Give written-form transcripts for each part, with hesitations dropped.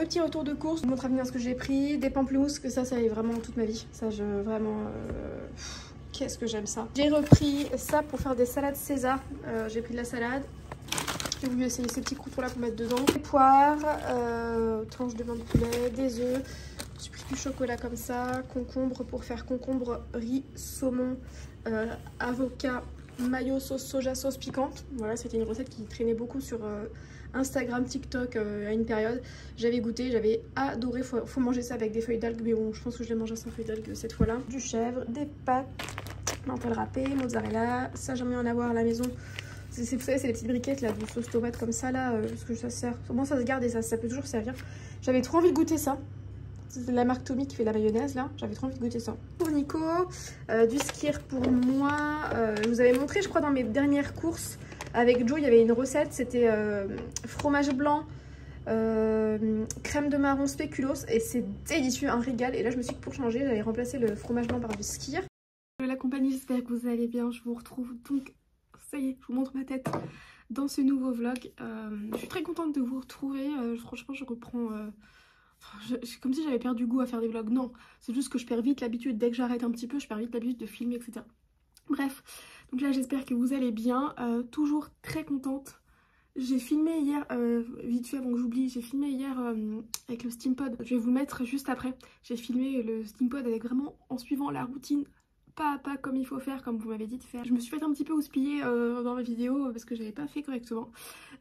le petit retour de course, je vous montre à venir ce que j'ai pris, des pamplemousses, que ça est vraiment toute ma vie. Ça, vraiment, qu'est-ce que j'aime ça. J'ai repris ça pour faire des salades César. J'ai pris de la salade. J'ai voulu essayer ces petits croutons là pour mettre dedans. Des poires, tranches de viande de poulet, des œufs. J'ai pris du chocolat comme ça, concombre pour faire concombre, riz, saumon, avocat, mayo, sauce soja, sauce piquante. Voilà, c'était une recette qui traînait beaucoup sur Instagram, TikTok à une période. J'avais goûté, j'avais adoré. Faut manger ça avec des feuilles d'algues, mais bon, je pense que je l'ai mangé sans feuilles d'algues cette fois-là. Du chèvre, des pâtes, menthe râpée, mozzarella. Ça, j'aime bien en avoir à la maison. Vous savez, c'est les petites briquettes là, de sauce tomate comme ça là, parce que ça sert. Bon, ça se garde et ça peut toujours servir. J'avais trop envie de goûter ça. C'est la marque Tommy qui fait la mayonnaise là. J'avais trop envie de goûter ça. Pour Nico, du skyr pour moi. Je vous avais montré, je crois, dans mes dernières courses avec Joe, il y avait une recette. C'était fromage blanc, crème de marron spéculoos. Et c'est délicieux, un régal. Et là, je me suis dit que pour changer, j'allais remplacer le fromage blanc par du skyr. La compagnie, j'espère que vous allez bien. Je vous retrouve donc. Ça y est, je vous montre ma tête dans ce nouveau vlog. Je suis très contente de vous retrouver. Franchement, je reprends... comme si j'avais perdu goût à faire des vlogs. Non, c'est juste que je perds vite l'habitude. Dès que j'arrête un petit peu, je perds vite l'habitude de filmer, etc. Bref, donc là, j'espère que vous allez bien. Toujours très contente. J'ai filmé hier, vite fait avant que j'oublie, j'ai filmé hier avec le Steampod. Je vais vous le mettre juste après. J'ai filmé le Steampod avec vraiment en suivant la routine. Pas comme il faut faire, comme vous m'avez dit de faire. Je me suis fait un petit peu houspiller dans ma vidéo parce que j'avais pas fait correctement.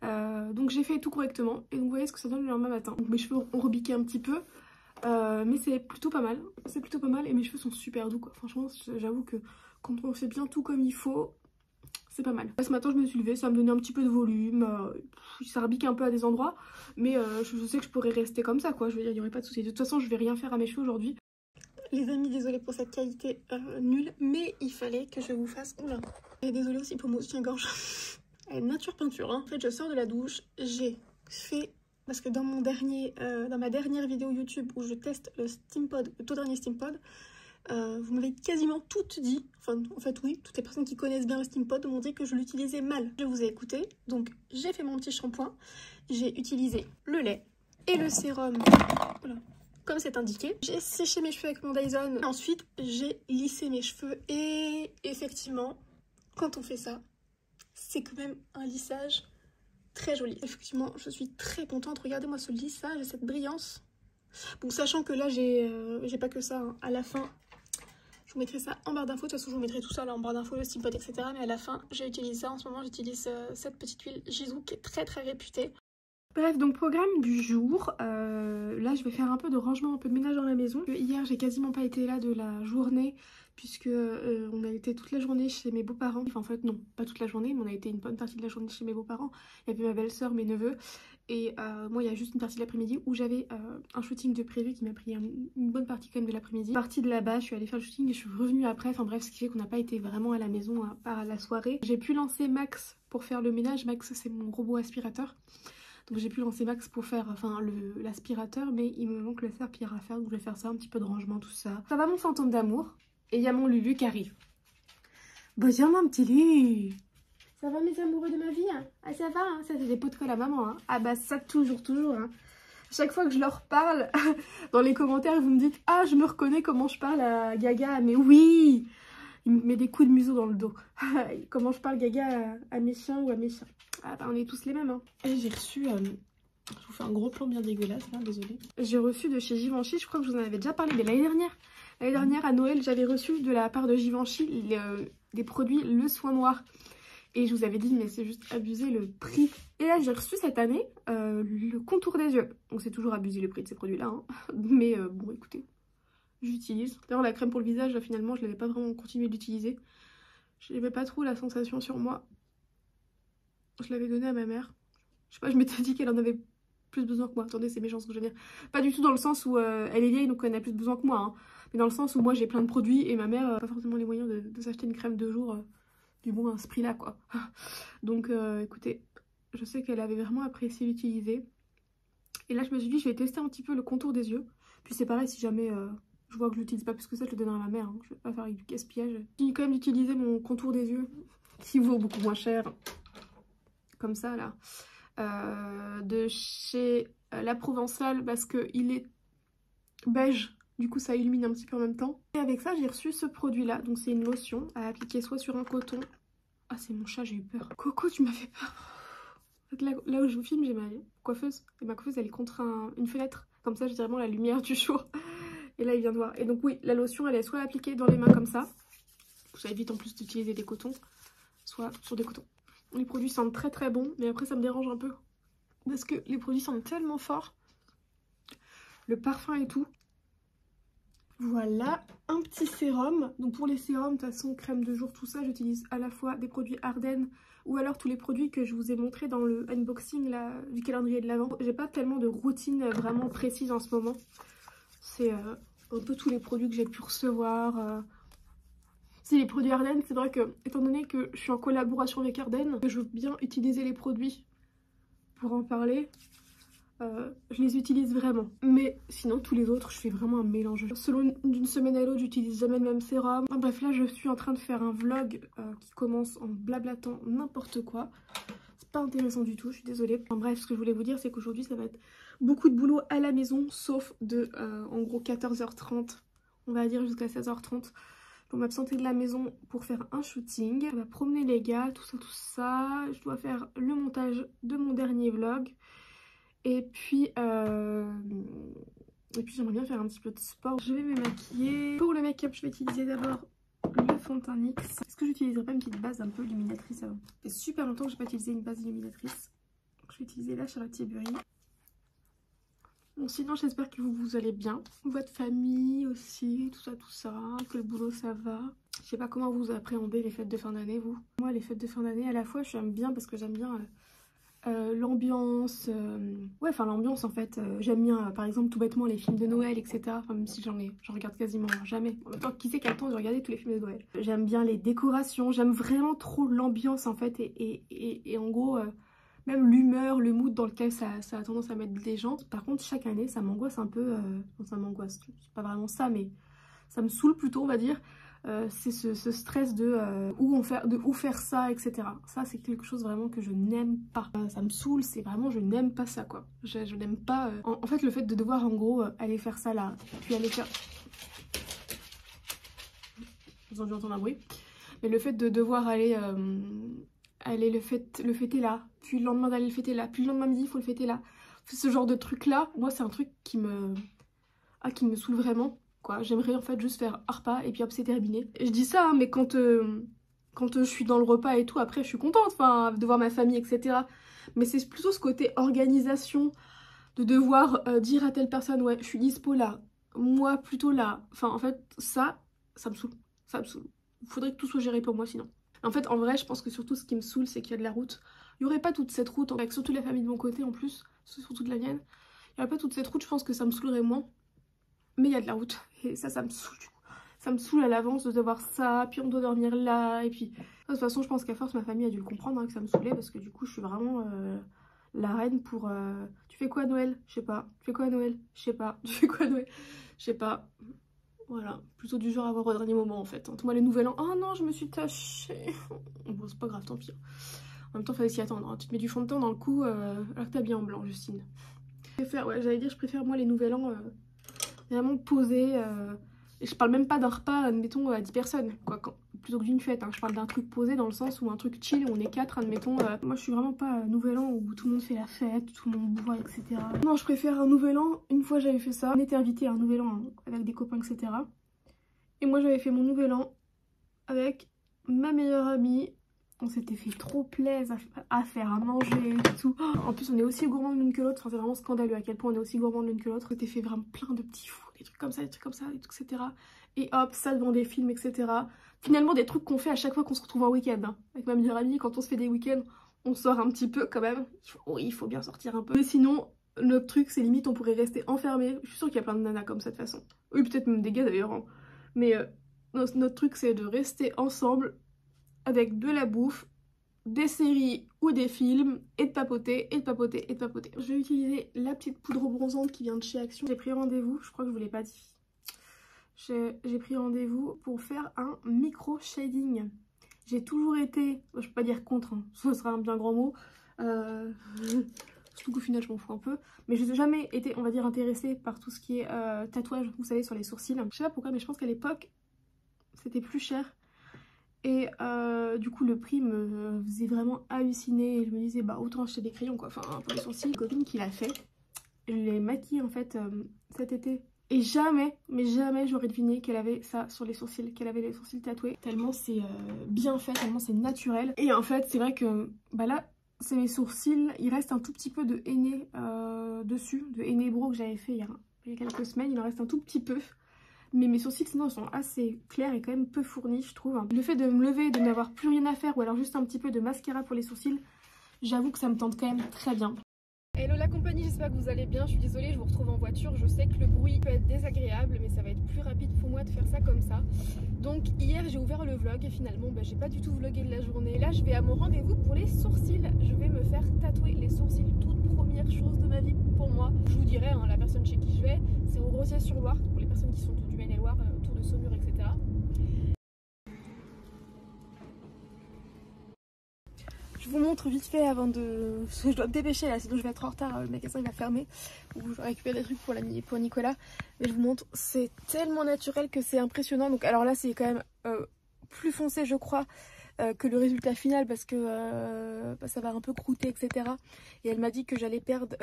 Donc j'ai fait tout correctement. Et donc vous voyez ce que ça donne le lendemain matin. Donc mes cheveux ont rebiqué un petit peu. Mais c'est plutôt pas mal. C'est plutôt pas mal et mes cheveux sont super doux quoi. Franchement, j'avoue que quand on fait bien tout comme il faut, c'est pas mal. Ce matin je me suis levée, ça me donnait un petit peu de volume. Ça rebique un peu à des endroits. Mais je sais que je pourrais rester comme ça quoi. Je veux dire, il n'y aurait pas de souci. De toute façon, je vais rien faire à mes cheveux aujourd'hui. Les amis, désolée pour cette qualité nulle, mais il fallait que je vous fasse... Oula. Et désolée aussi pour mon soutien-gorge. Nature peinture, hein. En fait, je sors de la douche, j'ai fait... Parce que dans ma dernière vidéo YouTube où je teste le Steampod, le tout dernier Steampod, vous m'avez quasiment toutes dit, enfin en fait oui, toutes les personnes qui connaissent bien le Steampod m'ont dit que je l'utilisais mal. Je vous ai écouté, donc j'ai fait mon petit shampoing, j'ai utilisé le lait et le sérum... Voilà. Comme c'est indiqué. J'ai séché mes cheveux avec mon Dyson. Et ensuite, j'ai lissé mes cheveux. Et effectivement, quand on fait ça, c'est quand même un lissage très joli. Effectivement, je suis très contente. Regardez-moi ce lissage et cette brillance. Bon, sachant que là, j'ai pas que ça. Hein. À la fin, je vous mettrai ça en barre d'infos. De toute façon, je vous mettrai tout ça là en barre d'infos, le Steampod, etc. Mais à la fin, j'ai utilisé ça. En ce moment, j'utilise cette petite huile Jisoo qui est très très réputée. Bref, donc programme du jour, là je vais faire un peu de rangement, un peu de ménage dans la maison. Hier j'ai quasiment pas été là de la journée puisque on a été toute la journée chez mes beaux-parents. Enfin en fait non, pas toute la journée, mais on a été une bonne partie de la journée chez mes beaux-parents. Il y avait ma belle-sœur, mes neveux et moi il y a juste une partie de l'après-midi où j'avais un shooting de prévu qui m'a pris une bonne partie quand même de l'après-midi. Partie de là-bas, je suis allée faire le shooting et je suis revenue après. Enfin bref, ce qui fait qu'on n'a pas été vraiment à la maison à part à la soirée. J'ai pu lancer Max pour faire le ménage. Max c'est mon robot aspirateur. Donc j'ai pu lancer Max pour faire l'aspirateur, mais il me manque le serpillère à faire, donc je vais faire ça, un petit peu de rangement, tout ça. Ça va mon fantôme d'amour, et il y a mon Lulu qui arrive. Bonjour mon petit Lulu. Ça va mes amoureux de ma vie hein? Ah ça va, hein, ça c'est des pots de colle à maman. Hein. Ah bah ça toujours. Hein. Chaque fois que je leur parle, dans les commentaires vous me dites « Ah je me reconnais comment je parle à Gaga ». Mais oui, il me met des coups de museau dans le dos. Comment je parle Gaga à mes chiens ou à mes chats. Ah bah on est tous les mêmes hein. Et j'ai reçu, je vous fais un gros plan bien dégueulasse là, désolée. J'ai reçu de chez Givenchy, je crois que je vous en avais déjà parlé, mais l'année dernière à Noël j'avais reçu de la part de Givenchy des produits Le Soin Noir. Et je vous avais dit mais c'est juste abusé le prix. Et là j'ai reçu cette année le contour des yeux. Donc c'est toujours abusé le prix de ces produits là hein. Mais bon écoutez, j'utilise. D'ailleurs la crème pour le visage là, finalement je l'avais pas vraiment continué d'utiliser. Je n'avais pas trop la sensation sur moi. Je l'avais donné à ma mère. Je sais pas, je m'étais dit qu'elle en avait plus besoin que moi. Attendez, c'est méchant ce que je veux dire. Pas du tout dans le sens où elle est vieille donc elle en a plus besoin que moi. Hein. Mais dans le sens où moi j'ai plein de produits et ma mère n'a pas forcément les moyens de s'acheter une crème de jour du moins à ce prix là quoi. Donc écoutez, je sais qu'elle avait vraiment apprécié l'utiliser. Et là je me suis dit je vais tester un petit peu le contour des yeux. Puis c'est pareil si jamais je vois que je l'utilise pas plus que ça, je le donnerai à ma mère. Hein. Je vais pas faire avec du gaspillage. J'ai quand même d'utiliser mon contour des yeux qui vaut beaucoup moins cher. Comme ça là. de chez La Provençale parce qu'il est beige, du coup ça illumine un petit peu en même temps. Et avec ça j'ai reçu ce produit là, donc c'est une lotion à appliquer soit sur un coton. Ah c'est mon chat, j'ai eu peur. Coco, tu m'as fait peur. Là où je vous filme, j'ai ma coiffeuse, et ma coiffeuse elle est contre une fenêtre, comme ça j'ai vraiment la lumière du jour. Et là il vient de voir. Et donc oui, la lotion elle est soit appliquée dans les mains comme ça, ça évite en plus d'utiliser des cotons, soit sur des cotons. Les produits sentent très très bons, mais après ça me dérange un peu parce que les produits sentent tellement fort, le parfum et tout. Voilà, un petit sérum. Donc pour les sérums, de toute façon, crème de jour, tout ça, j'utilise à la fois des produits Ardennes ou alors tous les produits que je vous ai montrés dans le unboxing là, du calendrier de l'Avent. J'ai pas tellement de routine vraiment précise en ce moment. C'est un peu tous les produits que j'ai pu recevoir. C'est les produits Ardennes, c'est vrai que, étant donné que je suis en collaboration avec Ardennes, je veux bien utiliser les produits pour en parler. Je les utilise vraiment, mais sinon tous les autres je fais vraiment un mélange. Selon d'une semaine à l'autre j'utilise jamais le même sérum. Enfin, bref, là je suis en train de faire un vlog qui commence en blablatant n'importe quoi. C'est pas intéressant du tout, je suis désolée. Enfin, bref, ce que je voulais vous dire c'est qu'aujourd'hui ça va être beaucoup de boulot à la maison, sauf de en gros 14h30, on va dire jusqu'à 16h30. Je dois m'absenter de la maison pour faire un shooting. On va promener les gars, tout ça. Je dois faire le montage de mon dernier vlog. Et puis j'aimerais bien faire un petit peu de sport. Je vais me maquiller. Pour le make-up, je vais utiliser d'abord le fond de teint NYX. Est-ce que j'utiliserai pas une petite base un peu illuminatrice avant? Ça fait super longtemps que j'ai pas utilisé une base illuminatrice. Donc, je vais utiliser la Charlotte Tilbury. Bon, sinon j'espère que vous allez bien. Votre famille aussi, tout ça, que le boulot ça va. Je sais pas comment vous appréhendez les fêtes de fin d'année, vous. Moi, les fêtes de fin d'année, à la fois, j'aime bien parce que j'aime bien l'ambiance. Ouais, enfin l'ambiance en fait. J'aime bien, par exemple, tout bêtement, les films de Noël, etc. Enfin, même si j'en regarde quasiment jamais. En même temps, qui sait qui a le temps de regarder tous les films de Noël. J'aime bien les décorations, j'aime vraiment trop l'ambiance en fait. Et en gros... même l'humeur, le mood dans lequel ça a tendance à mettre les gens. Par contre, chaque année, ça m'angoisse un peu. Enfin, ça m'angoisse, c'est pas vraiment ça, mais ça me saoule plutôt, on va dire. C'est ce stress de où faire ça, etc. Ça, c'est quelque chose vraiment que je n'aime pas. Ça me saoule, c'est vraiment, je n'aime pas ça, quoi. Je n'aime pas... En fait, le fait de devoir, en gros, aller faire ça là, puis aller faire... Vous avez dû entendre un bruit. Mais le fait de devoir aller... aller le fêter là, puis le lendemain d'aller le fêter là, puis le lendemain midi il faut le fêter là. Ce genre de truc là, moi c'est un truc qui me saoule vraiment, quoi. J'aimerais en fait juste faire un repas et puis hop c'est terminé. Et je dis ça hein, mais quand je suis dans le repas et tout, après je suis contente, enfin de voir ma famille etc. Mais c'est plutôt ce côté organisation, de devoir dire à telle personne ouais je suis dispo là, moi plutôt là. Enfin en fait ça me saoule, ça me saoule. Il faudrait que tout soit géré pour moi sinon. En fait, en vrai, je pense que surtout ce qui me saoule, c'est qu'il y a de la route. Il n'y aurait pas toute cette route, avec surtout la famille de mon côté en plus, surtout de la mienne. Il n'y aurait pas toute cette route, je pense que ça me saoulerait moins. Mais il y a de la route, et ça me saoule du coup. Ça me saoule à l'avance de devoir ça, puis on doit dormir là, et puis... De toute façon, je pense qu'à force, ma famille a dû le comprendre, hein, que ça me saoulait, parce que du coup, je suis vraiment la reine pour... Tu fais quoi à Noël? Je sais pas. Tu fais quoi à Noël? Je sais pas. Tu fais quoi à Noël? Je sais pas. Voilà, plutôt du genre à voir au dernier moment en fait. Moi les nouvel an, oh non je me suis tachée. Bon c'est pas grave, tant pis. En même temps fallait s'y attendre, hein. Tu te mets du fond de teint dans le cou alors que t'as bien en blanc, Justine. Je préfère moi les nouvel an vraiment posés. Et je parle même pas d'un repas, admettons, à 10 personnes, quoi, plutôt que d'une fête. Hein. Je parle d'un truc posé dans le sens où un truc chill où on est 4, admettons. Moi je suis vraiment pas nouvel an où tout le monde fait la fête, tout le monde boit, etc. Non, je préfère un nouvel an. Une fois j'avais fait ça. On était invité à un nouvel an hein, avec des copains, etc. Et moi j'avais fait mon nouvel an avec ma meilleure amie. On s'était fait trop plaisir à faire, à manger et tout. En plus on est aussi gourmands l'une que l'autre. Enfin c'est vraiment scandaleux à quel point on est aussi gourmands l'une que l'autre. On s'était fait vraiment plein de petits fours, des trucs comme ça, etc. Et hop, ça devant des films, etc. Finalement des trucs qu'on fait à chaque fois qu'on se retrouve en week-end. Hein. Avec ma meilleure amie, quand on se fait des week-ends, on sort un petit peu quand même. Oui, il faut bien sortir un peu. Mais sinon, notre truc c'est limite on pourrait rester enfermés. Je suis sûre qu'il y a plein de nanas comme ça de toute façon. Oui, peut-être même des gars d'ailleurs. Hein. Mais notre truc c'est de rester ensemble avec de la bouffe, des séries ou des films et de papoter, et de papoter, et de papoter. Je vais utiliser la petite poudre bronzante qui vient de chez Action. J'ai pris rendez-vous, je crois que je vous l'ai pas dit. J'ai pris rendez-vous pour faire un micro shading. J'ai toujours été, je peux pas dire contre, hein, ce sera un bien grand mot, Surtout qu'au final je m'en fous un peu. Mais je n'ai jamais été, on va dire, intéressée par tout ce qui est tatouage, vous savez, sur les sourcils. Je sais pas pourquoi, mais je pense qu'à l'époque c'était plus cher. Et du coup le prix me faisait vraiment halluciner. Et je me disais bah autant acheter des crayons quoi, enfin pour les sourcils. Une copine qui l'a fait, je l'ai maquillée en fait cet été. Et jamais, mais jamais j'aurais deviné qu'elle avait ça sur les sourcils, qu'elle avait les sourcils tatoués. Tellement c'est bien fait, tellement c'est naturel. Et en fait c'est vrai que bah là c'est mes sourcils, il reste un tout petit peu de henné dessus, de henné bro que j'avais fait il y a quelques semaines, il en reste un tout petit peu. Mais mes sourcils sinon ils sont assez clairs et quand même peu fournis je trouve. Le fait de me lever et de n'avoir plus rien à faire ou alors juste un petit peu de mascara pour les sourcils, j'avoue que ça me tente quand même très bien. Hello la compagnie, j'espère que vous allez bien, je suis désolée, je vous retrouve en voiture, je sais que le bruit peut être désagréable mais ça va être plus rapide pour moi de faire ça comme ça. Donc hier j'ai ouvert le vlog et finalement bah, j'ai pas du tout vlogué de la journée. Là je vais à mon rendez-vous pour les sourcils, je vais me faire tatouer les sourcils, toute première chose de ma vie pour moi. Je vous dirai, hein, la personne chez qui je vais, c'est au Rosiers-sur-Loire, pour les personnes qui sont autour du Maine-et-Loire, autour de Saumur, etc. Je vous montre vite fait avant de... Je dois me dépêcher là, sinon je vais être en retard, le magasin il va fermer. Ou je vais récupérer des trucs pour Nicolas. Mais je vous montre, c'est tellement naturel que c'est impressionnant. Donc alors là c'est quand même plus foncé je crois que le résultat final parce que bah, ça va un peu croûter etc. Et elle m'a dit que j'allais perdre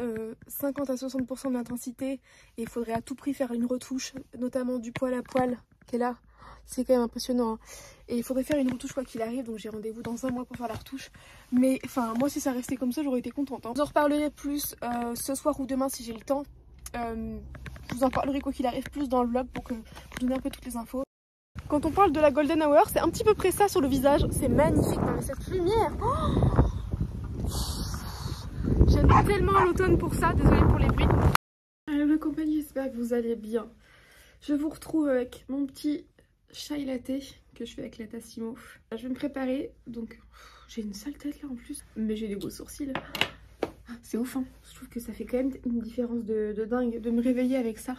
50 à 60% de l'intensité. Et il faudrait à tout prix faire une retouche, notamment du poil à poil qui est là. C'est quand même impressionnant hein. Et il faudrait faire une retouche quoi qu'il arrive. Donc j'ai rendez-vous dans un mois pour faire la retouche. Mais enfin moi si ça restait comme ça j'aurais été contente hein. Je vous en reparlerai plus ce soir ou demain si j'ai le temps. Je vous en parlerai quoi qu'il arrive plus dans le vlog pour vous donner un peu toutes les infos. Quand on parle de la golden hour c'est un petit peu près ça sur le visage. C'est magnifique mais cette lumière oh, j'aime tellement l'automne pour ça. Désolée pour les bruits. Allô la compagnie, j'espère que vous allez bien. Je vous retrouve avec mon petit chai latte que je fais avec la Tassimo. Je vais me préparer, donc j'ai une sale tête là en plus, mais j'ai des beaux sourcils. C'est ouf hein, je trouve que ça fait quand même une différence de dingue de me réveiller avec ça.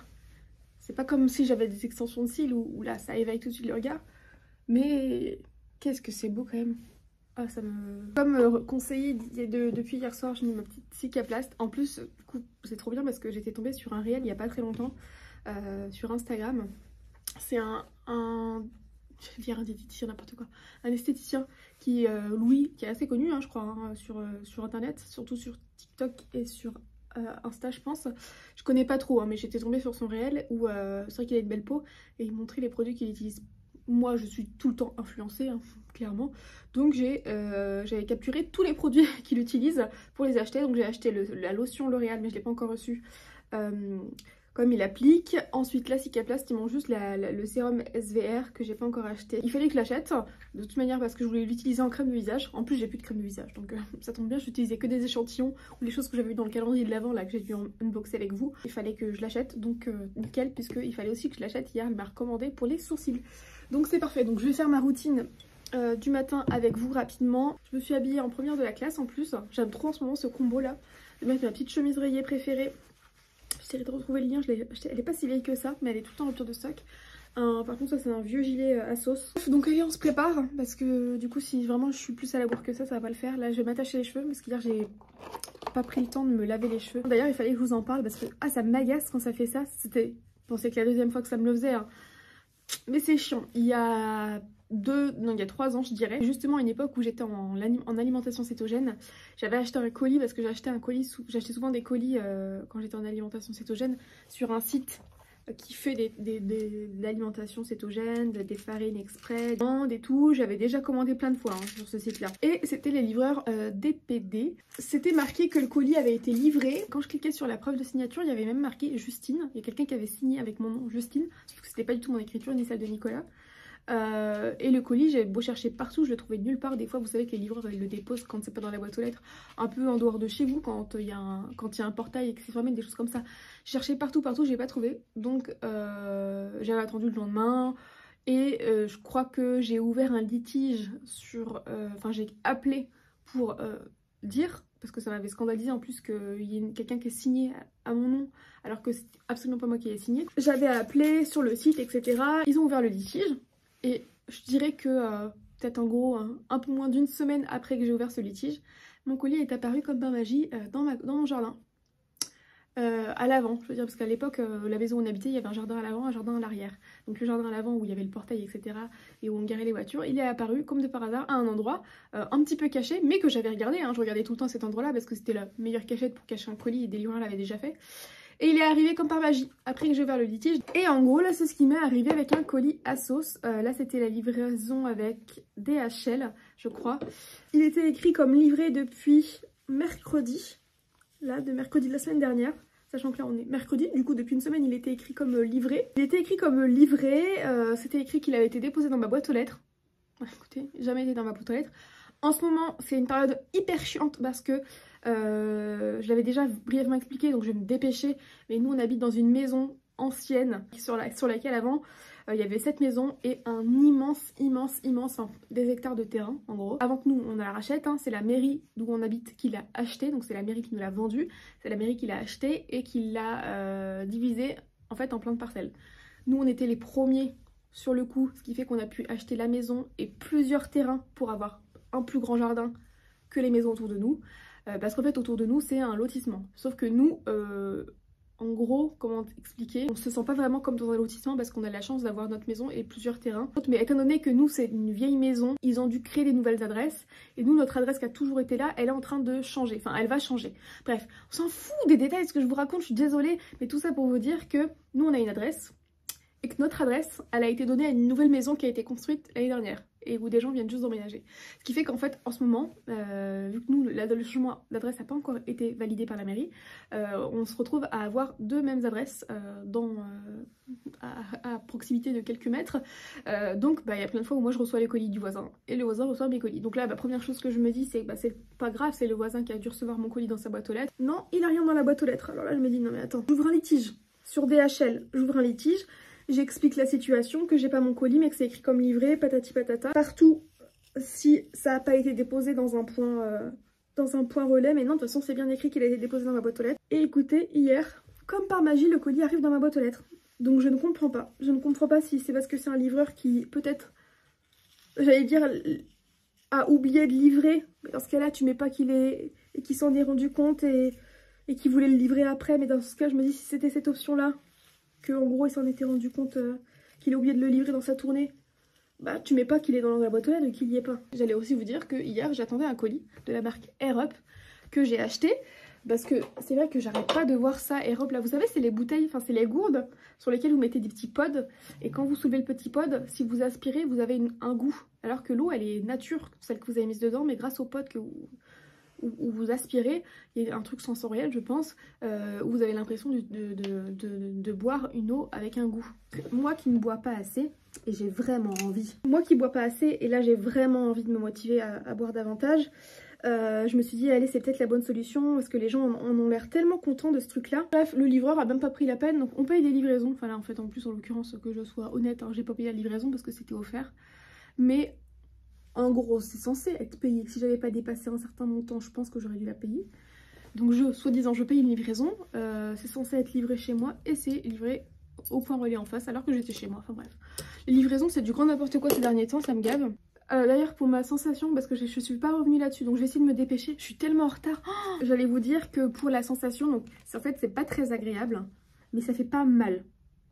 C'est pas comme si j'avais des extensions de cils où là ça éveille tout de suite le regard. Mais qu'est-ce que c'est beau quand même. Ah ça me... Comme conseillé depuis hier soir, j'ai mis ma petite cicaplaste. En plus, du coup c'est trop bien parce que j'étais tombée sur un réel il y a pas très longtemps sur Instagram. C'est je vais dire un diététicien, n'importe quoi, un esthéticien qui Louis, qui est assez connu hein, je crois hein, sur internet, surtout sur TikTok et sur Insta je pense. Je connais pas trop hein, mais j'étais tombée sur son réel où c'est vrai qu'il a une belle peau et il montrait les produits qu'il utilise. Moi je suis tout le temps influencée hein, clairement, donc j'avais capturé tous les produits qu'il utilise pour les acheter. Donc j'ai acheté la lotion L'Oréal mais je l'ai pas encore reçue comme il applique. Ensuite la cicaplaste, il manque juste le sérum SVR que j'ai pas encore acheté. Il fallait que je l'achète de toute manière parce que je voulais l'utiliser en crème de visage. En plus j'ai plus de crème de visage donc ça tombe bien, j'utilisais que des échantillons ou les choses que j'avais vues dans le calendrier de l'avant là que j'ai dû unboxer avec vous. Il fallait que je l'achète donc nickel, puisqu'il fallait aussi que je l'achète. Hier elle m'a recommandé pour les sourcils. Donc c'est parfait, donc je vais faire ma routine du matin avec vous rapidement. Je me suis habillée en première de la classe en plus. J'aime trop en ce moment ce combo là. Je vais mettre ma petite chemise rayée préférée. J'essaierai de retrouver le lien, je l'ai acheté. Elle est pas si vieille que ça, mais elle est tout le temps en rupture de stock. Par contre ça c'est un vieux gilet à sauce. Donc allez on se prépare parce que du coup si vraiment je suis plus à la bourre que ça va pas le faire. Là je vais m'attacher les cheveux parce qu'hier j'ai pas pris le temps de me laver les cheveux. D'ailleurs il fallait que je vous en parle parce que ça m'agace quand ça fait ça. C'était, bon c'est que la deuxième fois que ça me le faisait hein. Mais c'est chiant. Il y a 3 ans je dirais, justement à une époque où j'étais en alimentation cétogène. J'avais acheté un colis parce que j'achetais souvent des colis quand j'étais en alimentation cétogène sur un site qui fait de l'alimentation cétogène, des farines exprès, et tout. J'avais déjà commandé plein de fois hein, sur ce site là. Et c'était les livreurs DPD. C'était marqué que le colis avait été livré. Quand je cliquais sur la preuve de signature, il y avait même marqué Justine. Il y a quelqu'un qui avait signé avec mon nom Justine, parce que c'était pas du tout mon écriture ni celle de Nicolas. Et le colis, j'avais beau chercher partout, je le trouvais nulle part. Des fois vous savez que les livreurs ils le déposent quand c'est pas dans la boîte aux lettres, un peu en dehors de chez vous, quand il y a un portail et que c'est fermé, des choses comme ça. J'ai cherché partout, j'ai pas trouvé. Donc j'avais attendu le lendemain. Et je crois que j'ai ouvert un litige sur... Enfin j'ai appelé pour dire, parce que ça m'avait scandalisé en plus qu'il y ait quelqu'un qui ait signé à mon nom alors que c'est absolument pas moi qui ai signé. J'avais appelé sur le site etc. Ils ont ouvert le litige. Et je dirais que peut-être en gros un peu moins d'une semaine après que j'ai ouvert ce litige, mon colis est apparu comme par magie dans mon jardin. À l'avant, je veux dire, parce qu'à l'époque, la maison où on habitait, il y avait un jardin à l'avant, un jardin à l'arrière. Donc le jardin à l'avant où il y avait le portail, etc., et où on garait les voitures, il est apparu comme de par hasard à un endroit un petit peu caché, mais que j'avais regardé, hein, je regardais tout le temps cet endroit-là parce que c'était la meilleure cachette pour cacher un colis et des livreurs l'avaient déjà fait. Et il est arrivé comme par magie, après que j'ai ouvert le litige. Et en gros, là, c'est ce qui m'est arrivé avec un colis ASOS. Là, c'était la livraison avec DHL, je crois. Il était écrit comme livré depuis mercredi. Là, de mercredi de la semaine dernière. Sachant que là, on est mercredi. Du coup, depuis une semaine, il était écrit comme livré. Il était écrit comme livré. C'était écrit qu'il avait été déposé dans ma boîte aux lettres. Écoutez, jamais été dans ma boîte aux lettres. En ce moment, c'est une période hyper chiante parce que je l'avais déjà brièvement expliqué, donc je vais me dépêcher. Mais nous, on habite dans une maison ancienne sur laquelle avant, il y avait cette maison et un immense, des hectares de terrain, en gros. Avant que nous, on la rachète, hein, c'est la mairie d'où on habite qui l'a acheté, donc c'est la mairie qui nous l'a vendu. C'est la mairie qui l'a acheté et qui l'a divisé en fait en plein de parcelles. Nous, on était les premiers sur le coup, ce qui fait qu'on a pu acheter la maison et plusieurs terrains pour avoir un plus grand jardin que les maisons autour de nous, parce qu'en fait autour de nous c'est un lotissement, sauf que nous en gros, comment expliquer, on se sent pas vraiment comme dans un lotissement parce qu'on a la chance d'avoir notre maison et plusieurs terrains, mais étant donné que nous c'est une vieille maison, ils ont dû créer des nouvelles adresses et nous notre adresse qui a toujours été là, elle est en train de changer, enfin elle va changer. Bref, on s'en fout des détails, ce que je vous raconte, je suis désolée, mais tout ça pour vous dire que nous on a une adresse et que notre adresse, elle a été donnée à une nouvelle maison qui a été construite l'année dernière et où des gens viennent juste d'emménager. Ce qui fait qu'en fait, en ce moment, vu que nous, le changement d'adresse n'a pas encore été validé par la mairie, on se retrouve à avoir deux mêmes adresses à proximité de quelques mètres. Donc, il y a plein de fois où moi je reçois les colis du voisin et le voisin reçoit mes colis. Donc là, la première chose que je me dis, c'est que c'est pas grave, c'est le voisin qui a dû recevoir mon colis dans sa boîte aux lettres. Non, il a rien dans la boîte aux lettres. Alors là, je me dis, non mais attends, j'ouvre un litige. Sur DHL, j'ouvre un litige. J'explique la situation, que j'ai pas mon colis mais que c'est écrit comme livré, patati patata. Partout, si ça n'a pas été déposé dans un point relais, mais non, de toute façon c'est bien écrit qu'il a été déposé dans ma boîte aux lettres. Et écoutez, hier, comme par magie, le colis arrive dans ma boîte aux lettres. Donc je ne comprends pas. Je ne comprends pas si c'est parce que c'est un livreur qui, peut-être, j'allais dire, a oublié de livrer. Mais dans ce cas-là, tu mets pas qu'il s'en est rendu compte et qu'il voulait le livrer après. Mais dans ce cas, je me dis si c'était cette option-là, qu'en gros il s'en était rendu compte qu'il a oublié de le livrer dans sa tournée, bah tu mets pas qu'il est dans la boîte aux lettres et qu'il y est pas. J'allais aussi vous dire que hier j'attendais un colis de la marque Air Up que j'ai acheté parce que c'est vrai que j'arrête pas de voir ça. Air Up là, vous savez, c'est les bouteilles, enfin c'est les gourdes sur lesquelles vous mettez des petits pods et quand vous soulevez le petit pod, si vous aspirez vous avez un goût, alors que l'eau elle est nature, celle que vous avez mise dedans, mais grâce au pod où vous aspirez, il y a un truc sensoriel je pense, où vous avez l'impression de boire une eau avec un goût. Moi qui ne bois pas assez, et j'ai vraiment envie, moi qui bois pas assez, et là j'ai vraiment envie de me motiver à boire davantage, je me suis dit allez c'est peut-être la bonne solution, parce que les gens en ont l'air tellement contents de ce truc là. Bref, le livreur a même pas pris la peine, donc on paye des livraisons, enfin là en fait en plus en l'occurrence que je sois honnête, hein, j'ai pas payé la livraison parce que c'était offert, mais en gros, c'est censé être payé. Si j'avais pas dépassé un certain montant, je pense que j'aurais dû la payer. Donc, soi-disant, je paye une livraison. C'est censé être livré chez moi et c'est livré au point relais en face alors que j'étais chez moi. Enfin bref. Les livraisons, c'est du grand n'importe quoi ces derniers temps, ça me gave. D'ailleurs, pour ma sensation, parce que je suis pas revenue là-dessus, donc je vais essayer de me dépêcher. Je suis tellement en retard. Oh, j'allais vous dire que pour la sensation, donc en fait, c'est pas très agréable, mais ça fait pas mal.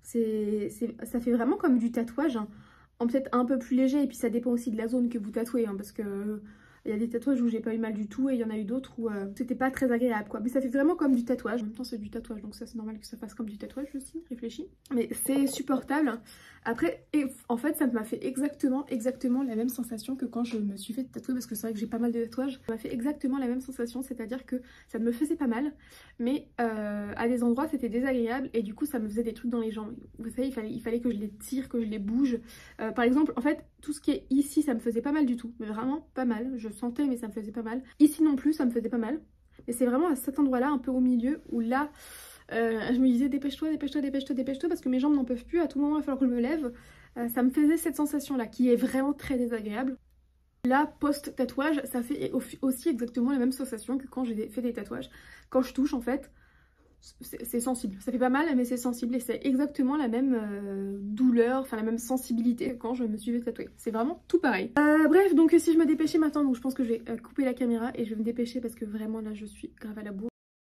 Ça fait vraiment comme du tatouage, hein. Peut-être un peu plus léger, et puis ça dépend aussi de la zone que vous tatouez, hein, parce que il y a des tatouages où j'ai pas eu mal du tout et il y en a eu d'autres où c'était pas très agréable quoi. Mais ça fait vraiment comme du tatouage. En même temps c'est du tatouage donc ça c'est normal que ça fasse comme du tatouage aussi, réfléchis. Mais c'est supportable. Après, en fait ça m'a fait exactement la même sensation que quand je me suis fait tatouer, parce que c'est vrai que j'ai pas mal de tatouages. Ça m'a fait exactement la même sensation, c'est-à-dire que ça me faisait pas mal, mais à des endroits c'était désagréable et du coup ça me faisait des trucs dans les jambes. Vous savez, il fallait que je les tire, que je les bouge. Par exemple, en fait, tout ce qui est ici ça me faisait pas mal du tout, mais vraiment pas mal. Je sentais mais ça me faisait pas mal. Ici non plus ça me faisait pas mal. Mais c'est vraiment à cet endroit-là, un peu au milieu, où là, je me disais dépêche-toi, dépêche-toi, dépêche-toi, dépêche-toi, parce que mes jambes n'en peuvent plus, à tout moment il va falloir que je me lève. Ça me faisait cette sensation-là, qui est vraiment très désagréable. Là, post-tatouage, ça fait aussi exactement la même sensation que quand j'ai fait des tatouages. Quand je touche, en fait, c'est sensible. Ça fait pas mal, mais c'est sensible et c'est exactement la même douleur, enfin la même sensibilité que quand je me suis fait tatouer. C'est vraiment tout pareil. Bref, donc si je me dépêchais maintenant, donc je pense que je vais couper la caméra et je vais me dépêcher parce que vraiment là je suis grave à la bourre.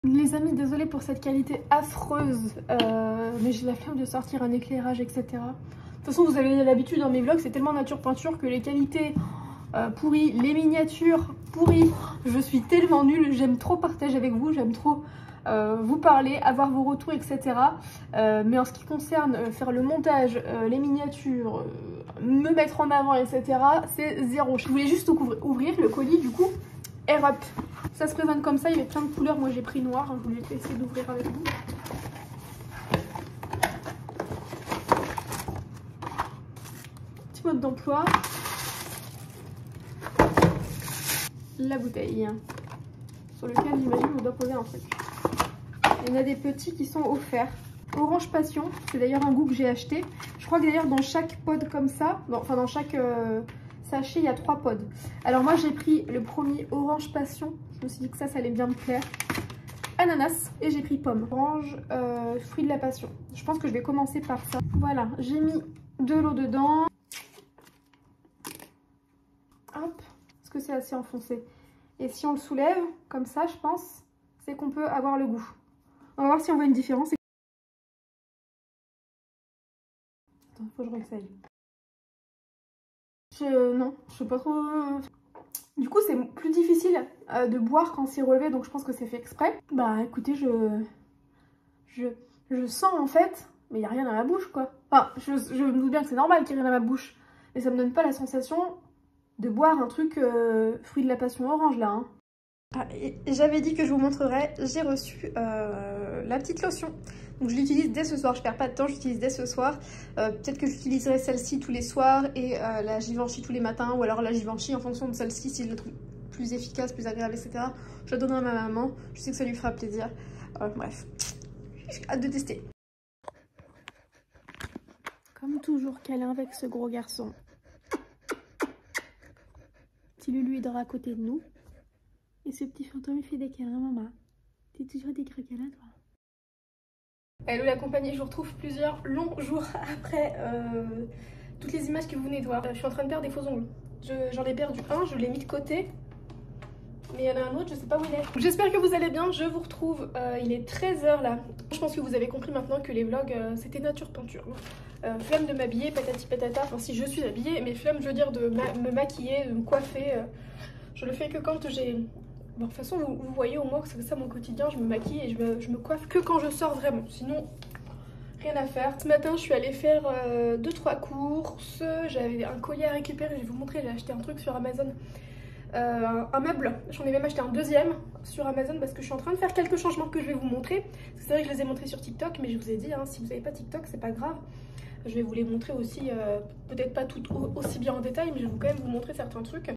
Les amis, désolée pour cette qualité affreuse, mais j'ai la flemme de sortir un éclairage, etc. De toute façon, vous avez l'habitude dans mes vlogs, c'est tellement nature peinture que les qualités pourries, les miniatures pourries, je suis tellement nulle, j'aime trop partager avec vous, j'aime trop vous parler, avoir vos retours, etc. Mais en ce qui concerne faire le montage, les miniatures, me mettre en avant, etc., c'est zéro. Je voulais juste ouvrir le colis, du coup, Air Up. Ça se présente comme ça, il y avait plein de couleurs, moi j'ai pris noir, hein, je voulais essayer d'ouvrir avec vous. Petit mode d'emploi. La bouteille, sur lequel j'imagine on doit poser un truc. Il y en a des petits qui sont offerts. Orange Passion, c'est d'ailleurs un goût que j'ai acheté. Je crois que d'ailleurs dans chaque pod comme ça, enfin dans chaque sachet, il y a 3 pods. Alors moi j'ai pris le premier Orange Passion, je me suis dit que ça allait bien me plaire. Ananas et j'ai pris pomme. Orange, fruit de la passion. Je pense que je vais commencer par ça. Voilà, j'ai mis de l'eau dedans. Hop, est-ce que c'est assez enfoncé? Et si on le soulève, comme ça je pense, c'est qu'on peut avoir le goût. On va voir si on voit une différence. Attends, faut que je réessaye. Non, je sais pas trop... Du coup, c'est plus difficile de boire quand c'est relevé, donc je pense que c'est fait exprès. Bah écoutez, je sens en fait, mais il n'y a rien dans ma bouche quoi. Enfin, je me doute bien que c'est normal qu'il y ait rien dans ma bouche, mais ça me donne pas la sensation de boire un truc fruit de la passion orange là. Hein. Ah, j'avais dit que je vous montrerais, j'ai reçu la petite lotion. Donc je l'utilise dès ce soir, je perds pas de temps, j'utilise dès ce soir. Peut-être que j'utiliserai celle-ci tous les soirs et la Givenchy tous les matins, ou alors la Givenchy en fonction de celle-ci si je la trouve plus efficace, plus agréable, etc. Je la donnerai à ma maman, je sais que ça lui fera plaisir. Bref, j'ai hâte de tester. Comme toujours câlin avec ce gros garçon. Petit Lulu il dort à côté de nous. Et ce petit fantôme il fait des câlins, maman. T'es toujours des gros câlins toi. Hello la compagnie, je vous retrouve plusieurs longs jours après toutes les images que vous venez de voir. Je suis en train de perdre des faux ongles. J'en ai perdu un, je l'ai mis de côté. Mais il y en a un autre, je sais pas où il est. J'espère que vous allez bien, je vous retrouve. Il est 13 h là. Je pense que vous avez compris maintenant que les vlogs, c'était nature peinture. Flemme de m'habiller, patati patata. Enfin si je suis habillée, mais flemme je veux dire de me maquiller, de me coiffer. Je le fais que quand j'ai... Bon, de toute façon, vous voyez au moins que c'est ça mon quotidien, je me maquille et je me coiffe que quand je sors vraiment. Sinon, rien à faire. Ce matin, je suis allée faire 2-3 courses. J'avais un collier à récupérer, je vais vous montrer. J'ai acheté un truc sur Amazon. Un meuble, j'en ai même acheté un deuxième sur Amazon parce que je suis en train de faire quelques changements que je vais vous montrer. C'est vrai que je les ai montrés sur TikTok, mais je vous ai dit, hein, si vous n'avez pas TikTok, c'est pas grave. Je vais vous les montrer aussi, peut-être pas tout aussi bien en détail, mais je vais quand même vous montrer certains trucs.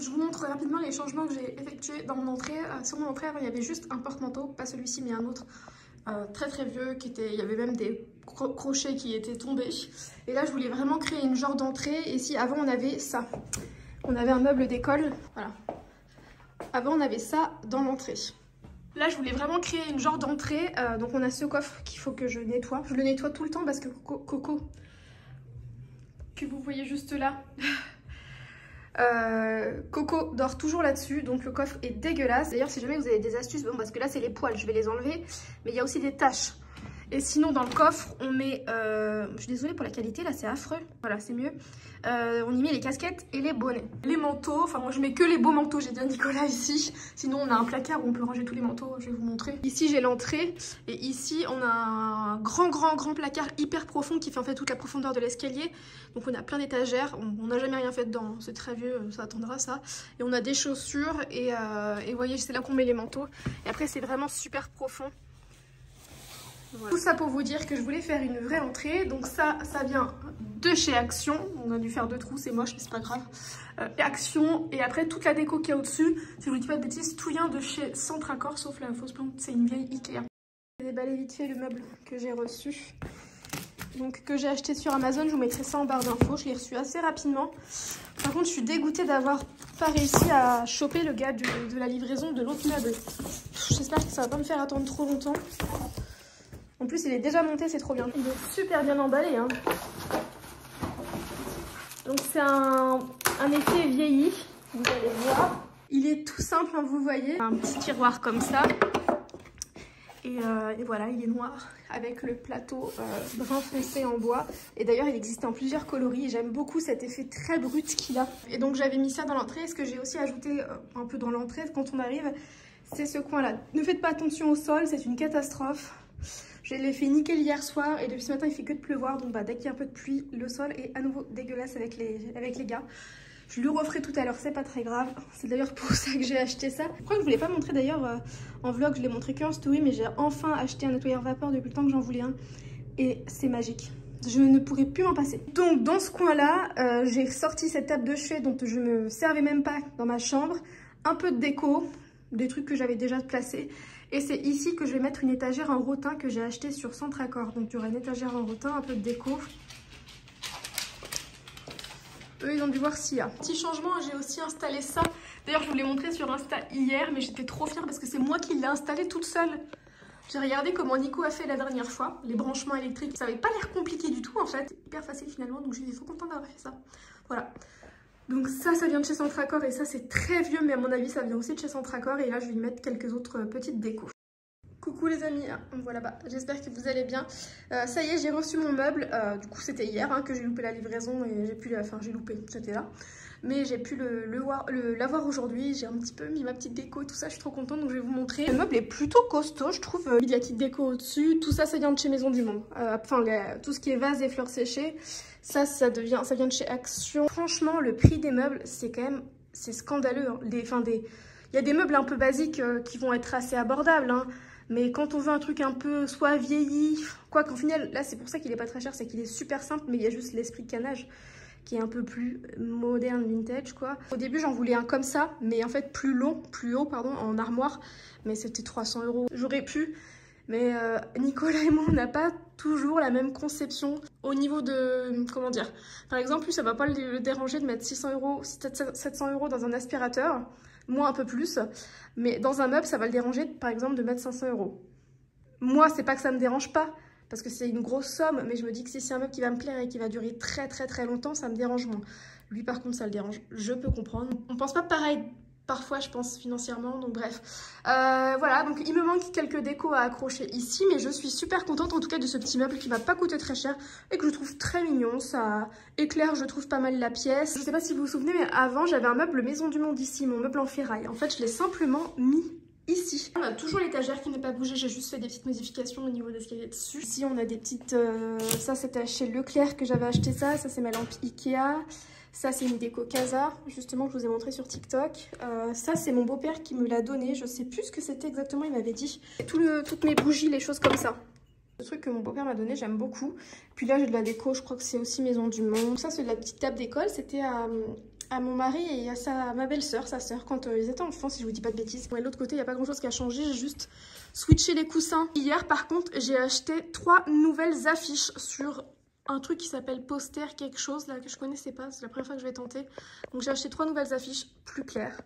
Je vous montre rapidement les changements que j'ai effectués dans mon entrée. Sur mon entrée, avant, il y avait juste un porte-manteau, pas celui-ci, mais un autre très très vieux. Il y avait même des crochets qui étaient tombés. Et là, je voulais vraiment créer une genre d'entrée. Et si avant, on avait ça. On avait un meuble d'école. Voilà. Avant, on avait ça dans l'entrée. Là, je voulais vraiment créer une genre d'entrée. Donc, on a ce coffre qu'il faut que je nettoie. Je le nettoie tout le temps parce que Coco, que vous voyez juste là... Coco dort toujours là-dessus, donc le coffre est dégueulasse. D'ailleurs, si jamais vous avez des astuces, bon, parce que là c'est les poils, je vais les enlever, mais il y a aussi des taches. Et sinon dans le coffre on met, je suis désolée pour la qualité, là c'est affreux, voilà c'est mieux. On y met les casquettes et les bonnets. Les manteaux, enfin moi je mets que les beaux manteaux, j'ai bien Nicolas ici. Sinon on a un placard où on peut ranger tous les manteaux, je vais vous montrer. Ici j'ai l'entrée et ici on a un grand placard hyper profond qui fait en fait toute la profondeur de l'escalier. Donc on a plein d'étagères, on n'a jamais rien fait dedans, c'est très vieux, ça attendra ça. Et on a des chaussures et vous voyez c'est là qu'on met les manteaux. Et après c'est vraiment super profond. Voilà. Tout ça pour vous dire que je voulais faire une vraie entrée. Donc ça vient de chez Action. On a dû faire 2 trous, c'est moche mais c'est pas grave. Action et après toute la déco qu'il y a au-dessus. Si je vous dis pas de bêtises, tout vient de chez Centracor sauf la fausse plante, c'est une vieille Ikea. J'ai déballé vite fait le meuble que j'ai reçu. donc, que j'ai acheté sur Amazon. Je vous mettrai ça en barre d'infos. Je l'ai reçu assez rapidement. Par contre, je suis dégoûtée d'avoir pas réussi à choper le gars de la livraison de l'autre meuble. J'espère que ça va pas me faire attendre trop longtemps. En plus, il est déjà monté, c'est trop bien. Il est super bien emballé, hein. Donc c'est un effet vieilli, vous allez voir. Il est tout simple, hein, vous voyez. Un petit tiroir comme ça. Et voilà, il est noir avec le plateau brun foncé en bois. Et d'ailleurs, il existe en plusieurs coloris. J'aime beaucoup cet effet très brut qu'il a. Et donc, j'avais mis ça dans l'entrée. Ce que j'ai aussi ajouté un peu dans l'entrée quand on arrive, c'est ce coin-là. Ne faites pas attention au sol, c'est une catastrophe. Je l'ai fait nickel hier soir et depuis ce matin, il fait que de pleuvoir. Donc, dès qu'il y a un peu de pluie, le sol est à nouveau dégueulasse avec les gars. Je lui referai tout à l'heure, c'est pas très grave. C'est d'ailleurs pour ça que j'ai acheté ça. Je crois que je vous l'ai pas montré d'ailleurs en vlog, je l'ai montré qu'en story, mais j'ai enfin acheté un nettoyeur vapeur depuis le temps que j'en voulais un. Et c'est magique. Je ne pourrais plus m'en passer. Donc dans ce coin-là, j'ai sorti cette table de chevet dont je me servais même pas dans ma chambre. Un peu de déco, des trucs que j'avais déjà placés. Et c'est ici que je vais mettre une étagère en rotin que j'ai acheté sur Centracor. Donc il y aura une étagère en rotin, un peu de déco. Eux, ils ont dû voir s'il y a. Petit changement, j'ai aussi installé ça. D'ailleurs, je vous l'ai montré sur Insta hier, mais j'étais trop fière parce que c'est moi qui l'ai installé toute seule. J'ai regardé comment Nico a fait la dernière fois, les branchements électriques. Ça n'avait pas l'air compliqué du tout en fait. Hyper facile finalement, donc je suis trop contente d'avoir fait ça. Voilà. Donc ça vient de chez Centracor et ça c'est très vieux, mais à mon avis ça vient aussi de chez Centracor. Et là, je vais y mettre quelques autres petites décos. Coucou les amis, on me voit là-bas, j'espère que vous allez bien. Ça y est, j'ai reçu mon meuble, du coup c'était hier hein, que j'ai loupé la livraison et j'ai pu, j'ai loupé, c'était là. Mais j'ai pu l'avoir aujourd'hui, j'ai un petit peu mis ma petite déco, tout ça, je suis trop contente donc je vais vous montrer. Le meuble est plutôt costaud, je trouve, il y a la petite déco au-dessus, tout ça, ça vient de chez Maison du Monde. Tout ce qui est vase et fleurs séchées, ça vient de chez Action. Franchement, le prix des meubles, c'est quand même, c'est scandaleux. Hein. Il y a des meubles un peu basiques qui vont être assez abordables, hein. Mais quand on veut un truc un peu soit vieilli, quoi qu'en final, là c'est pour ça qu'il est pas très cher, c'est qu'il est super simple, mais il y a juste l'esprit canage qui est un peu plus moderne, vintage quoi. Au début j'en voulais un comme ça, mais en fait plus haut pardon, en armoire, mais c'était 300 €. J'aurais pu, mais Nicolas et moi on n'a pas toujours la même conception au niveau de, comment dire, par exemple lui ça va pas le déranger de mettre 600 €, 700 € dans un aspirateur. Moi un peu plus, mais dans un meuble ça va le déranger par exemple de mettre 500 €. Moi c'est pas que ça me dérange pas parce que c'est une grosse somme, mais je me dis que si c'est un meuble qui va me plaire et qui va durer très longtemps, ça me dérange moins. Lui par contre ça le dérange, je peux comprendre. On pense pas pareil parfois je pense financièrement, donc bref. Voilà, donc il me manque quelques décos à accrocher ici, mais je suis super contente en tout cas de ce petit meuble qui m'a pas coûté très cher et que je trouve très mignon. Ça éclaire, je trouve, pas mal la pièce. Je sais pas si vous vous souvenez, mais avant j'avais un meuble Maison du Monde ici, mon meuble en ferraille. En fait je l'ai simplement mis ici. On a toujours l'étagère qui n'est pas bougée, j'ai juste fait des petites modifications au niveau de ce qu'il y a dessus. Ici on a des petites... ça c'était chez Leclerc que j'avais acheté ça c'est ma lampe Ikea. Ça, c'est une déco Casa, justement, que je vous ai montré sur TikTok. Ça, c'est mon beau-père qui me l'a donné. Je sais plus ce que c'était exactement, il m'avait dit. Toutes mes bougies, les choses comme ça. Le truc que mon beau-père m'a donné, j'aime beaucoup. Puis là, j'ai de la déco, je crois que c'est aussi Maison du Monde. Ça, c'est de la petite table d'école. C'était à mon mari et à ma belle-sœur, sa sœur, quand ils étaient enfants, si je vous dis pas de bêtises. Ouais, de l'autre côté, il n'y a pas grand-chose qui a changé. J'ai juste switché les coussins. Hier, par contre, j'ai acheté 3 nouvelles affiches sur... un truc qui s'appelle Poster quelque chose là que je connaissais pas, c'est la première fois que je vais tenter. Donc j'ai acheté 3 nouvelles affiches plus claires.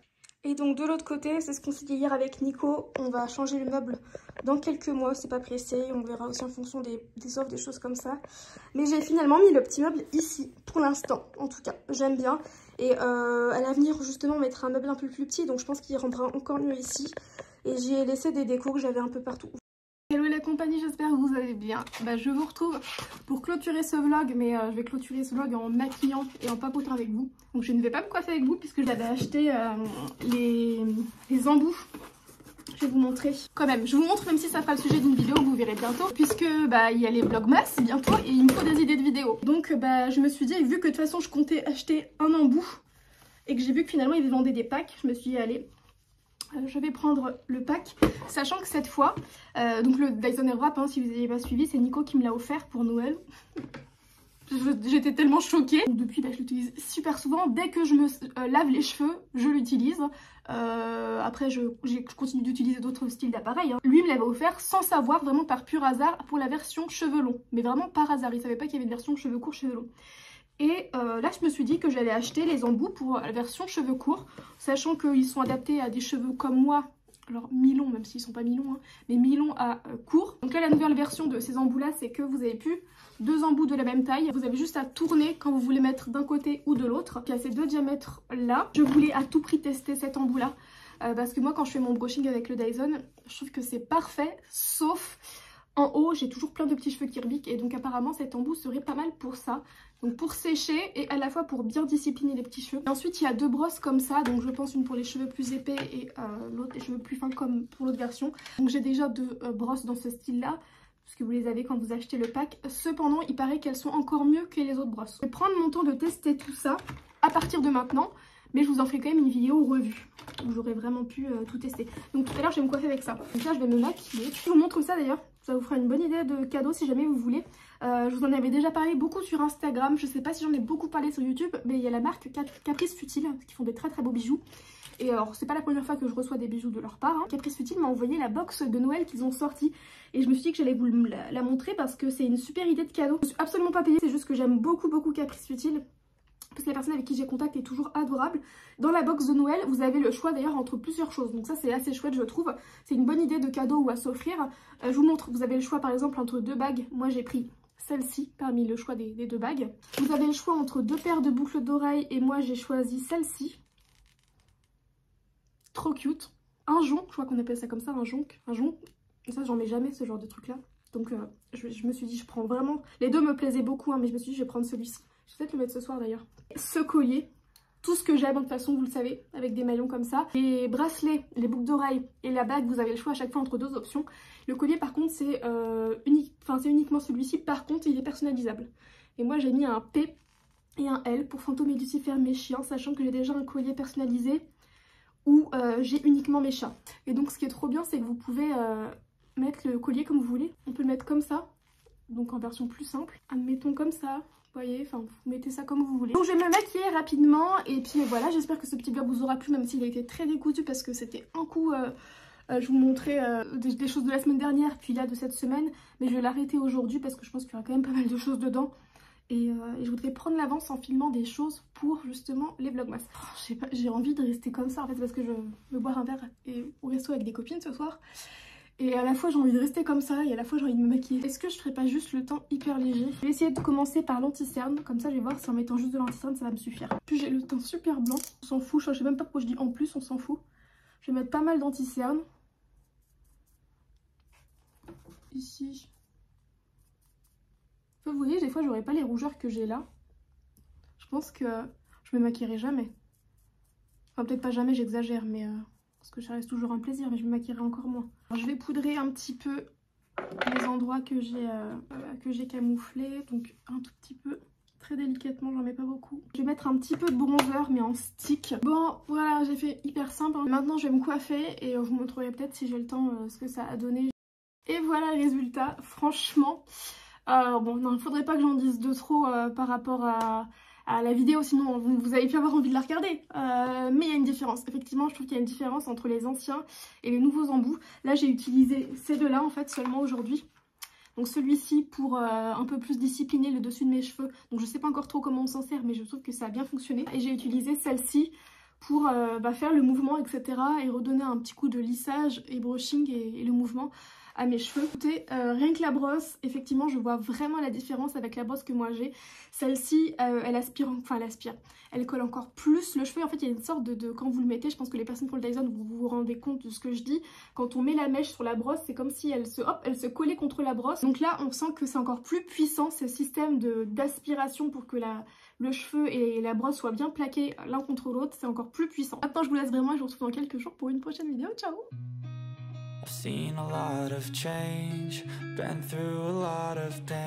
Et donc de l'autre côté, c'est ce qu'on s'est dit hier avec Nico, on va changer le meuble dans quelques mois, c'est pas pressé, on verra aussi en fonction des offres, des choses comme ça. Mais j'ai finalement mis le petit meuble ici, pour l'instant en tout cas, j'aime bien. Et à l'avenir justement on mettra un meuble un peu plus petit, donc je pense qu'il rendra encore mieux ici. Et j'y ai laissé des décos que j'avais un peu partout. Hello la compagnie, j'espère que vous allez bien. Je vous retrouve pour clôturer ce vlog, mais je vais clôturer ce vlog en maquillant et en papotant avec vous. Donc je ne vais pas me coiffer avec vous puisque j'avais acheté les embouts. Je vais vous montrer quand même. Je vous montre même si ça fera le sujet d'une vidéo que vous verrez bientôt. Puisque il y a les vlogmas bientôt et il me faut des idées de vidéos. Donc je me suis dit, vu que de toute façon je comptais acheter un embout et que j'ai vu que finalement ils vendaient des packs, je me suis dit allez... je vais prendre le pack, sachant que cette fois, donc le Dyson Airwrap, hein, si vous n'avez pas suivi, c'est Nico qui me l'a offert pour Noël. J'étais tellement choquée. Donc depuis, je l'utilise super souvent. Dès que je me lave les cheveux, je l'utilise. Après, je continue d'utiliser d'autres styles d'appareils. Hein. Lui me l'avait offert sans savoir, vraiment par pur hasard, pour la version cheveux longs. Mais vraiment par hasard, il savait pas qu'il y avait une version cheveux courts, cheveux longs. Et là, je me suis dit que j'allais acheter les embouts pour la version cheveux courts, sachant qu'ils sont adaptés à des cheveux comme moi. Alors mi-long, même s'ils sont pas mi-longs, hein, mais mi-long à court. Donc là, la nouvelle version de ces embouts là, c'est que vous avez plus 2 embouts de la même taille. Vous avez juste à tourner quand vous voulez mettre d'un côté ou de l'autre. Il y a ces 2 diamètres là. Je voulais à tout prix tester cet embout là. Parce que moi, quand je fais mon brushing avec le Dyson, je trouve que c'est parfait, sauf en haut, j'ai toujours plein de petits cheveux qui rebiquent. Et donc apparemment, cet embout serait pas mal pour ça. Donc pour sécher et à la fois pour bien discipliner les petits cheveux. Et ensuite, il y a 2 brosses comme ça. Donc je pense une pour les cheveux plus épais et l'autre les cheveux plus fins comme pour l'autre version. Donc j'ai déjà 2 brosses dans ce style-là. Parce que vous les avez quand vous achetez le pack. Cependant, il paraît qu'elles sont encore mieux que les autres brosses. Je vais prendre mon temps de tester tout ça à partir de maintenant. Mais je vous en ferai quand même une vidéo revue où j'aurais vraiment pu tout tester. Donc tout à l'heure, je vais me coiffer avec ça. Donc là, je vais me maquiller. Je vous montre ça d'ailleurs. Ça vous fera une bonne idée de cadeau si jamais vous voulez. Je vous en avais déjà parlé beaucoup sur Instagram. Je sais pas si j'en ai beaucoup parlé sur YouTube. Mais il y a la marque Caprice Futile qui font des très très beaux bijoux. Et alors, c'est pas la première fois que je reçois des bijoux de leur part. Hein. Caprice Futile m'a envoyé la box de Noël qu'ils ont sortie. Et je me suis dit que j'allais vous la montrer parce que c'est une super idée de cadeau. Je suis absolument pas payée. C'est juste que j'aime beaucoup Caprice Futile. Parce que la personne avec qui j'ai contact est toujours adorable. Dans la box de Noël, vous avez le choix d'ailleurs entre plusieurs choses. Donc ça, c'est assez chouette, je trouve. C'est une bonne idée de cadeau ou à s'offrir. Je vous montre, vous avez le choix par exemple entre 2 bagues. Moi, j'ai pris celle-ci parmi le choix des 2 bagues. Vous avez le choix entre 2 paires de boucles d'oreilles et moi, j'ai choisi celle-ci. Trop cute. Un jonc, je crois qu'on appelle ça comme ça, un jonc. Ça, j'en mets jamais ce genre de truc-là. Donc je me suis dit, je prends vraiment... Les 2 me plaisaient beaucoup, hein, mais je me suis dit, je vais prendre celui-ci. Je vais peut-être le mettre ce soir d'ailleurs. Ce collier, tout ce que j'aime de toute façon, vous le savez, avec des maillons comme ça. Les bracelets, les boucles d'oreilles et la bague, vous avez le choix à chaque fois entre 2 options. Le collier par contre, c'est uniquement celui-ci. Par contre, il est personnalisable. Et moi, j'ai mis un P et un L pour fantômer et Lucifer mes chiens, sachant que j'ai déjà un collier personnalisé où j'ai uniquement mes chats. Et donc, ce qui est trop bien, c'est que vous pouvez mettre le collier comme vous voulez. On peut le mettre comme ça, donc en version plus simple. Admettons comme ça. Vous voyez, enfin vous mettez ça comme vous voulez. Donc je vais me maquiller rapidement et puis voilà, j'espère que ce petit vlog vous aura plu, même s'il a été très décousu parce que c'était un coup, je vous montrais des choses de la semaine dernière puis là de cette semaine, mais je vais l'arrêter aujourd'hui parce que je pense qu'il y aura quand même pas mal de choses dedans et je voudrais prendre l'avance en filmant des choses pour justement les vlogmas. Oh, je sais pas, j'ai envie de rester comme ça en fait parce que je veux boire un verre et au resto avec des copines ce soir. Et à la fois j'ai envie de rester comme ça et à la fois j'ai envie de me maquiller. Est-ce que je ferais pas juste le teint hyper léger? Je vais essayer de commencer par l'anti-cerne. Comme ça je vais voir si en mettant juste de l'anti-cerne ça va me suffire. Puis j'ai le teint super blanc. On s'en fout, je sais même pas pourquoi je dis en plus, on s'en fout. Je vais mettre pas mal d'anti-cerne. Ici. Enfin, vous voyez, des fois j'aurais pas les rougeurs que j'ai là. Je pense que je me maquillerai jamais. Enfin peut-être pas jamais, j'exagère, mais... parce que ça reste toujours un plaisir, mais je me maquillerai encore moins. Alors, je vais poudrer un petit peu les endroits que j'ai camouflés, donc un tout petit peu, très délicatement, j'en mets pas beaucoup. Je vais mettre un petit peu de bronzer, mais en stick. Bon, voilà, j'ai fait hyper simple. Hein. Maintenant, je vais me coiffer et je vous montrerai peut-être si j'ai le temps ce que ça a donné. Et voilà le résultat, franchement. Bon, non, il faudrait pas que j'en dise de trop par rapport à la vidéo, sinon vous allez plus avoir envie de la regarder. Mais il y a une différence. Effectivement, je trouve qu'il y a une différence entre les anciens et les nouveaux embouts. Là, j'ai utilisé ces 2-là en fait seulement aujourd'hui. Donc celui-ci pour un peu plus discipliner le dessus de mes cheveux. Donc je sais pas encore trop comment on s'en sert, mais je trouve que ça a bien fonctionné. Et j'ai utilisé celle-ci pour faire le mouvement, etc. et redonner un petit coup de lissage et brushing et le mouvement à mes cheveux. Écoutez, rien que la brosse, effectivement je vois vraiment la différence avec la brosse que moi j'ai. Celle-ci elle aspire, enfin elle aspire, elle colle encore plus le cheveu. En fait il y a une sorte de quand vous le mettez, je pense que les personnes qui ont le Dyson vous vous rendez compte de ce que je dis. Quand on met la mèche sur la brosse, c'est comme si elle se collait contre la brosse. Donc là on sent que c'est encore plus puissant ce système d'aspiration pour que le cheveu et la brosse soient bien plaqués l'un contre l'autre, c'est encore plus puissant. Maintenant je vous laisse vraiment et je vous retrouve dans quelques jours pour une prochaine vidéo. Ciao! I've seen a lot of change, been through a lot of pain.